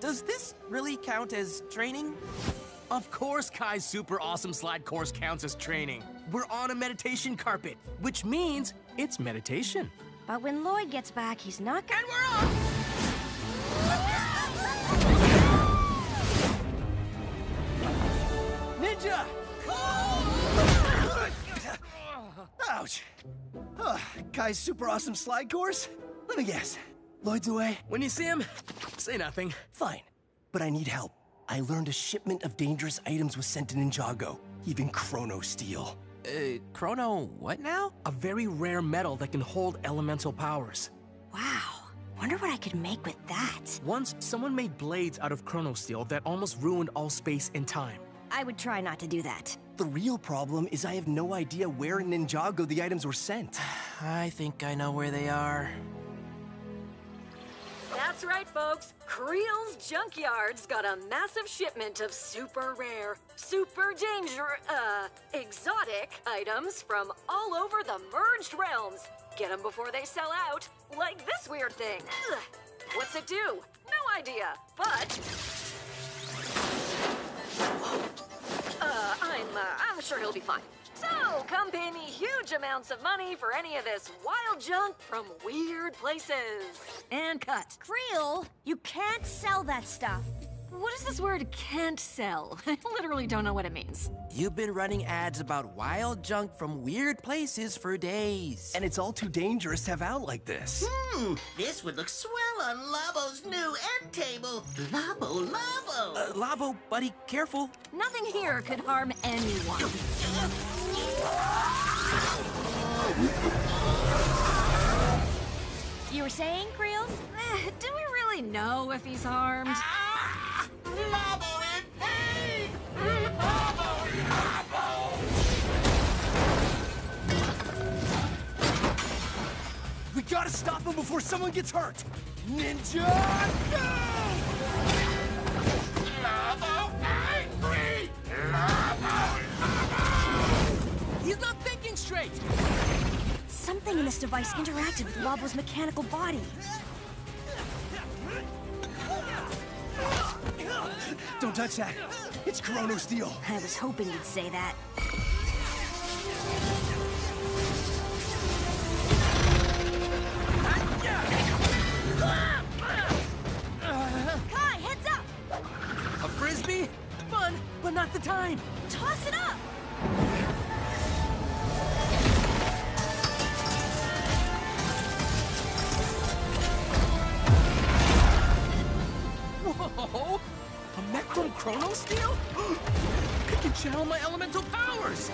does this really count as training? Of course Kai's super awesome slide course counts as training. We're on a meditation carpet, which means it's meditation. But when Lloyd gets back, he's not gonna... And we're off! Ninja! Ouch! Kai's super awesome slide course? Let me guess. Lloyd's away? When you see him, say nothing. Fine. But I need help. I learned a shipment of dangerous items was sent to Ninjago. Even Chrono Steel. Chrono what now? A very rare metal that can hold elemental powers. Wow. Wonder what I could make with that. Once, someone made blades out of Chrono Steel that almost ruined all space and time. I would try not to do that. The real problem is I have no idea where in Ninjago the items were sent. I think I know where they are. That's right, folks. Creel's Junkyard's got a massive shipment of super rare, super exotic items from all over the merged realms. Get them before they sell out, like this weird thing. Ugh. What's it do? No idea, but... I'm sure he'll be fine. So, come pay me huge amounts of money for any of this wild junk from weird places. And cut. Creel, you can't sell that stuff. What is this word can't sell? I literally don't know what it means. You've been running ads about wild junk from weird places for days. And it's all too dangerous to have out like this. This would look swell on Labo's new end table. Labo. Labo, buddy, careful. Nothing here could harm anyone. You were saying, Creel? Do we really know if he's harmed? Labo in pain! We gotta stop him before someone gets hurt! Ninja, go! Labo angry! Labo! He's not thinking straight! Something in this device interacted with Labo's mechanical body. Don't touch that. It's Chrono Steel. I was hoping you'd say that. Kai, heads up! A frisbee? Fun, but not the time. Toss it up! Whoa! A mech from Chrono Steel? I can channel my elemental powers!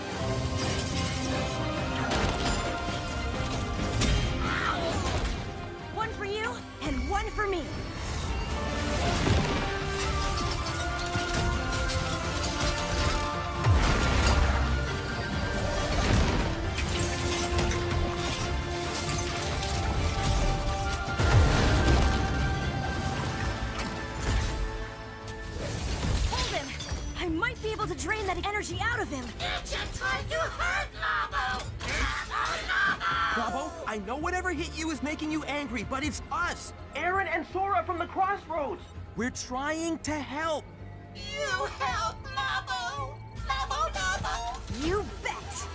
One for you, and one for me. I might be able to drain that energy out of him. Ninja tried to hurt Labo! Labo, I know whatever hit you is making you angry, but it's us! Aaron and Sora from the Crossroads! We're trying to help! You help Labo! Labo! You bet!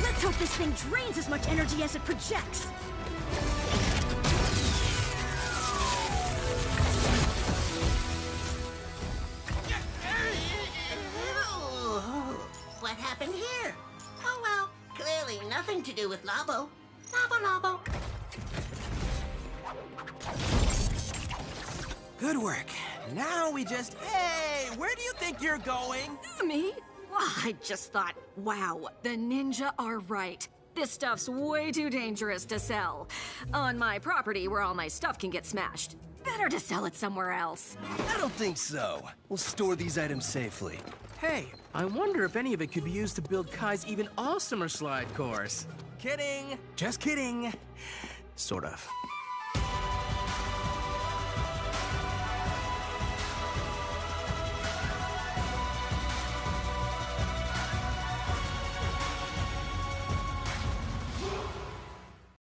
Let's hope this thing drains as much energy as it projects. What happened here? Oh well, clearly nothing to do with Labo. Labo. Good work. Now we just... Hey, where do you think you're going? Me? Well, I just thought, wow, the ninja are right. This stuff's way too dangerous to sell. On my property where all my stuff can get smashed. Better to sell it somewhere else. I don't think so. We'll store these items safely. Hey, I wonder if any of it could be used to build Kai's even awesomer slide course. Kidding! Just kidding. Sort of.